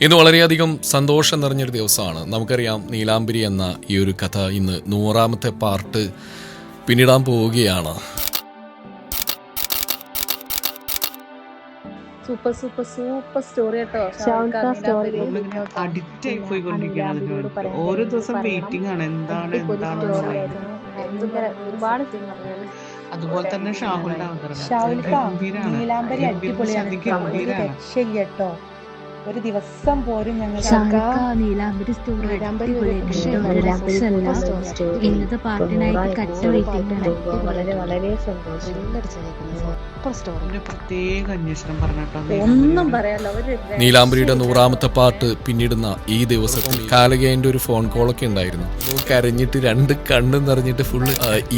ഇന്ന് വളരെയധികം സന്തോഷം നിറഞ്ഞൊരു ദിവസമാണ്. നമുക്കറിയാം നീലാംബരി എന്ന ഈ ഒരു കഥ ഇന്ന് 100ാമത്തെ പാർട്ട് പിന്നിടാൻ പോവുകയാണ്. സൂപ്പർ സൂപ്പർ സൂപ്പർ സ്റ്റോറി കേട്ടോ. നമ്മളിങ്ങനെ അഡിക്റ്റ് ആയി പോയിക്കൊണ്ടിരിക്കുകയാണ് അതിന് വേണ്ടിട്ട്. ഓരോ ദിവസം വെയിറ്റിംഗ് ആണ് എന്താണെന്നുള്ളത്. ഒരുപാട് അതുപോലെ തന്നെ ഷാഹുലിന്റെ അവതരണം ഗംഭീരാണ്. നീലാംബരി അടിപൊളിയാണ്, ഗംഭീരാണ്. രക്ഷയില്ല കേട്ടോ. ഒരു ദിവസം പോലും ഞങ്ങൾ നീലാംബരി സ്റ്റോറി ഇന്നത്തെ പാർട്ടിനായിട്ട് കട്ട വെയിറ്റിംഗ് വളരെ സന്തോഷം. ഒരു പ്രത്യേക അന്വേഷണം പറഞ്ഞിട്ടോ. ഒന്നും പറയാലോ. നീലാംബരിയുടെ 100ാമത്തെ പാർട്ട് പിന്നിടുന്ന ഈ ദിവസത്തിൽ കാലകേന്റെ ഒരു ഫോൺ കോളൊക്കെ ഉണ്ടായിരുന്നു. കരഞ്ഞിട്ട് രണ്ട് കണ്ണും നിറഞ്ഞിട്ട് ഫുള്ള്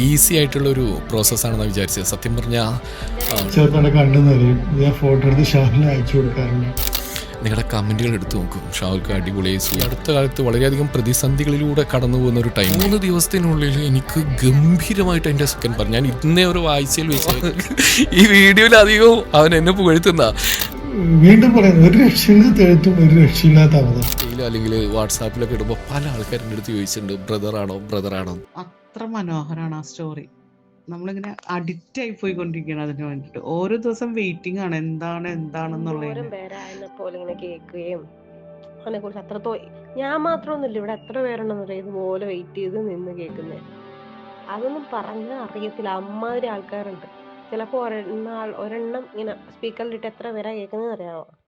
ഈസി ആയിട്ടുള്ള ഒരു പ്രോസസ്സാണെന്ന് വിചാരിച്ചത്. സത്യം പറഞ്ഞാൽ കണ്ണു നിറയും. ഞാൻ ഫോട്ടോ എടുത്ത് ഷാഹിലിന് അയച്ചു കൊടുക്കാറുണ്ട്. നിങ്ങളുടെ കമൻറ്റുകൾ എടുത്തു നോക്കും. ഷാഹുൽക്ക് അടിപൊളിയായി. അടുത്ത കാലത്ത് വളരെയധികം പ്രതിസന്ധികളിലൂടെ കടന്നു പോകുന്ന ഒരു ടൈം. 3 ദിവസത്തിനുള്ളിൽ എനിക്ക് ഗംഭീരമായിട്ട് എൻ്റെ സെക്കൻഡ് പറഞ്ഞു. ഞാൻ ഇന്നേ ഒരു ആഴ്ചയിൽ വെച്ച് ഈ വീഡിയോയിൽ അധികവും അവൻ എന്നെ പുകഴ്ത്തുന്ന വീണ്ടും പറയുന്നത് ഒരു രക്ഷയില്ലാത്ത എഴുത്തും ഒരു രക്ഷയില്ലാത്ത അവതരണം. അല്ലെങ്കിൽ വാട്സാപ്പിലൊക്കെ ഇടുമ്പോൾ പല ആൾക്കാരുടെ അടുത്ത് ചോദിച്ചിട്ടുണ്ട്, ബ്രദറാണോ. അത്ര മനോഹരമാണ് ആ സ്റ്റോറി. നമ്മളിങ്ങനെ അഡിക്റ്റ് ആയി പോയിക്കൊണ്ടിരിക്കുകയാണ് അതിന് വേണ്ടിട്ട്. ഓരോ ദിവസം വെയിറ്റിംഗ് ആണ് എന്താണെന്നുള്ളത്. പോലെ ഇങ്ങനെ കേൾക്കുകയും അതിനെ കുറിച്ച് അത്രത്തോളം ഞാൻ മാത്രമൊന്നുമില്ല, ഇവിടെ എത്ര പേരുണ്ടെന്നില്ല ഇതുപോലെ വെയിറ്റ് ചെയ്ത് നിന്ന് കേൾക്കുന്നത്. അതൊന്നും പറഞ്ഞാൽ അറിയത്തില്ല, അമ്മാതിരി ആൾക്കാരുണ്ട്. ചിലപ്പോൾ ഒരെണ്ണം ഇങ്ങനെ സ്പീക്കറിലിട്ട് എത്ര പേരാ കേൾക്കുന്നത് അറിയാമോ?